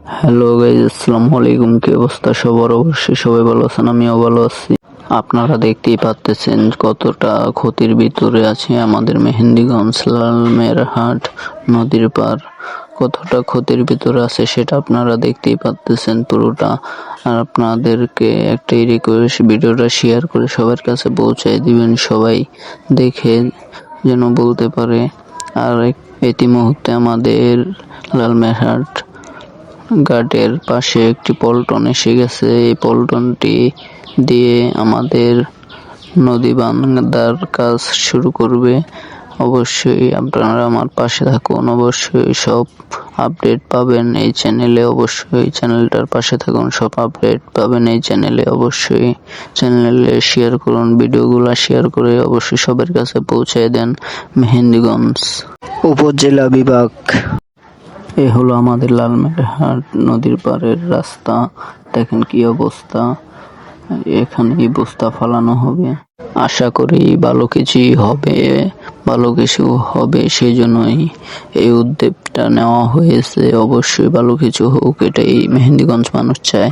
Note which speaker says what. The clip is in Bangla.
Speaker 1: হ্যালো গাইজ, আসসালামু আলাইকুম। কি অবস্থা সবার? অবশ্যই সবাই ভালো আছেন, আমিও ভালো আছি। আপনারা দেখতেই পাচ্তেছেন কতটা ক্ষতির ভিতরে আছে আমাদের মেহেন্দিগঞ্জ লালমেরহাট নদীর পার। কতটা ক্ষতির ভিতরে আছে সেটা আপনারা দেখতেই পাচ্তেছেন পুরোটা। আর আপনাদেরকে একটাই রিকোয়েস্ট, ভিডিওটা শেয়ার করে সবার কাছে পৌঁছায় দিবেন, সবাই দেখে যেন বলতে পারে। আর এই মুহূর্তে আমাদের লালমেরহাট ঘাটের পাশে একটি পল্টন এসে গেছে। এই পল্টনটি দিয়ে আমাদের নদী বাঁধার কাজ শুরু করবে। অবশ্যই আপনারা আমার পাশে থাকুন, অবশ্যই সব আপডেট পাবেন এই চ্যানেলে। অবশ্যই চ্যানেলটার পাশে থাকুন, সব আপডেট পাবেন এই চ্যানেলে। অবশ্যই চ্যানেলে শেয়ার করুন, ভিডিওগুলো শেয়ার করে অবশ্যই সবার কাছে পৌঁছায় দেন। মেহেন্দিগঞ্জ উপজেলা বিভাগ। এ হলো আমাদের লালমেরহাট নদীর পাড়ের রাস্তা। দেখেন কি অবস্থা। এখানেই বস্তা ফালানো হবে। আশা করি ভালো কিছু হবে, সেই জন্যই এই উদ্যোগটা নেওয়া হয়েছে। অবশ্যই ভালো কিছু হোক, এটাই মেহেন্দিগঞ্জ মানুষ চায়।